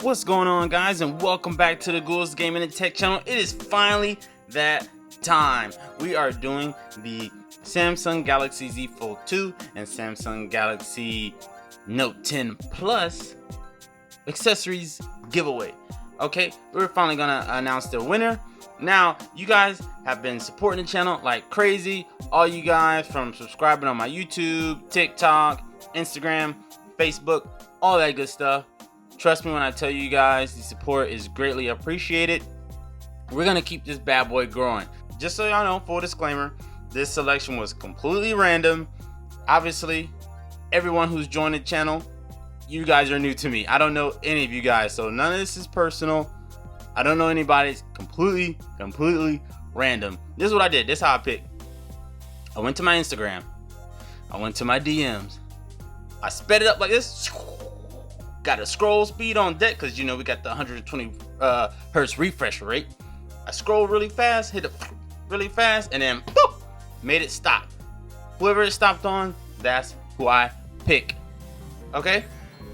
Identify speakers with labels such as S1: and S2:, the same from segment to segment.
S1: What's going on, guys, and welcome back to the Ghouls Gaming and Tech channel. It is finally that time. We are doing the Samsung Galaxy Z Fold 2 and Samsung Galaxy Note 10 Plus accessories giveaway. Okay, we're finally gonna announce the winner. Now, you guys have been supporting the channel like crazy. All you guys from subscribing on my YouTube, TikTok, Instagram, Facebook, all that good stuff. Trust me when I tell you guys, the support is greatly appreciated. We're gonna keep this bad boy growing. Just so y'all know, full disclaimer, this selection was completely random. Obviously, everyone who's joined the channel, you guys are new to me. I don't know any of you guys, so none of this is personal. I don't know anybody. It's completely random. This is what I did. This is how I picked. I went to my Instagram. I went to my DMs. I sped it up like this. Got a scroll speed on deck because you know we got the 120 hertz refresh rate. I scrolled really fast, hit it really fast, and then boop, made it stop. Whoever it stopped on, that's who I pick. Okay,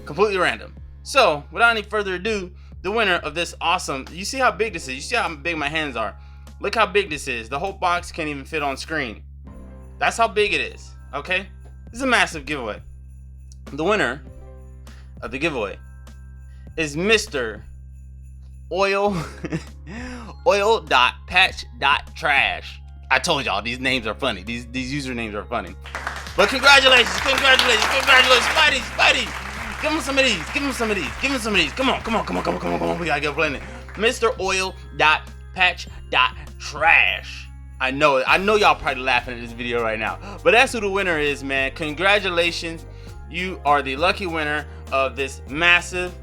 S1: completely random. So without any further ado, the winner of this awesome, you see how big this is, you see how big my hands are. Look how big this is. The whole box can't even fit on screen. That's how big it is. Okay, this is a massive giveaway. The winner of the giveaway is Mr. Oil.patch.trash. I told y'all these names are funny. These usernames are funny. But congratulations, Spidey. Give him some of these. Come on. We gotta get playing it. Mr. Oil.patch.trash. I know y'all probably laughing at this video right now. But that's who the winner is, man. Congratulations. You are the lucky winner of this massive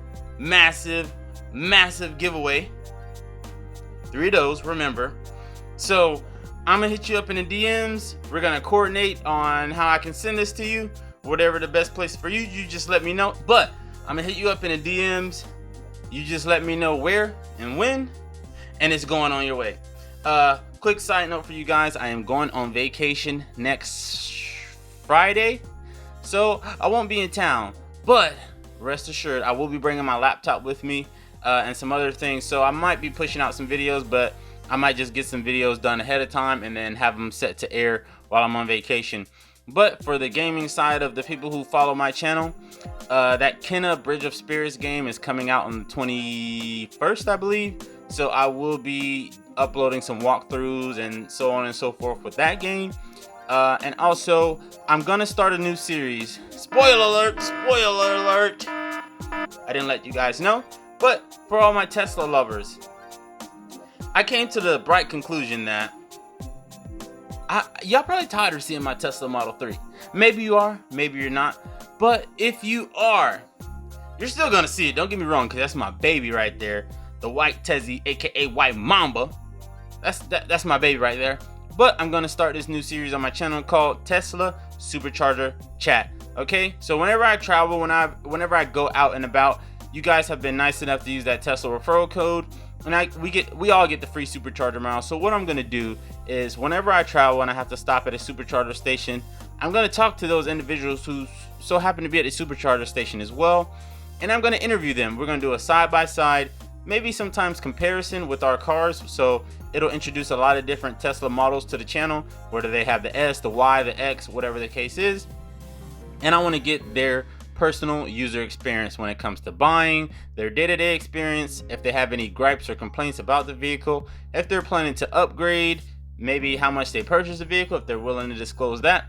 S1: giveaway. 3 of those, remember. So I'm gonna hit you up in the DMs. We're gonna coordinate on how I can send this to you. Whatever the best place for you, you just let me know. But I'm gonna hit you up in the DMs. You just let me know where and when, and it's going on your way. Quick side note for you guys, I am going on vacation next Friday. So I won't be in town, but rest assured I will be bringing my laptop with me and some other things. So I might be pushing out some videos, but I might just get some videos done ahead of time and then have them set to air while I'm on vacation. But for the gaming side of the people who follow my channel, that Kena Bridge of Spirits game is coming out on the 21st, I believe. So I will be uploading some walkthroughs and so on and so forth with that game. And also, I'm gonna start a new series. Spoiler alert! I didn't let you guys know, but for all my Tesla lovers, I came to the bright conclusion that y'all probably tired of seeing my Tesla Model 3. Maybe you are, maybe you're not. But if you are, you're still gonna see it. Don't get me wrong, because that's my baby right there. The white Tezzy, aka White Mamba. That's my baby right there. But I'm gonna start this new series on my channel called Tesla Supercharger Chat. Okay, so whenever I travel, whenever I go out and about, you guys have been nice enough to use that Tesla referral code, and we all get the free supercharger miles. So what I'm gonna do is, whenever I travel and I have to stop at a supercharger station, I'm gonna talk to those individuals who so happen to be at a supercharger station as well, and I'm gonna interview them. We're gonna do a side-by-side, maybe sometimes comparison with our cars. So it'll introduce a lot of different Tesla models to the channel, whether they have the S, the Y, the X, whatever the case is. And I want to get their personal user experience when it comes to buying, their day-to-day experience, if they have any gripes or complaints about the vehicle, if they're planning to upgrade, maybe how much they purchased the vehicle, if they're willing to disclose that,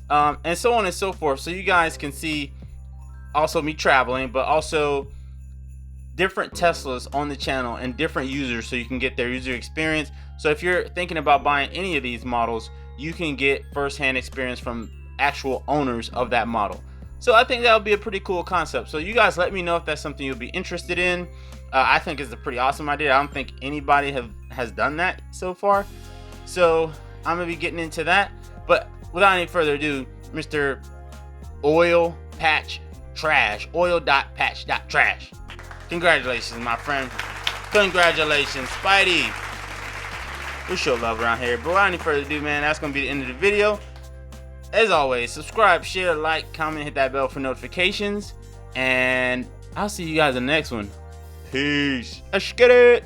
S1: and so on and so forth. So you guys can see also me traveling, but also different Teslas on the channel and different users, so you can get their user experience. So if you're thinking about buying any of these models, you can get first-hand experience from actual owners of that model. So I think that would be a pretty cool concept. So you guys let me know if that's something you'll be interested in. I think it's a pretty awesome idea. I don't think anybody has done that so far. So I'm gonna be getting into that. But without any further ado, Mr. Oil.patch.trash, Oil.patch.trash. Congratulations, my friend. Congratulations, Spidey. We show love around here. But without any further ado, man, that's going to be the end of the video. As always, subscribe, share, like, comment, hit that bell for notifications. And I'll see you guys in the next one. Peace. Let's get it.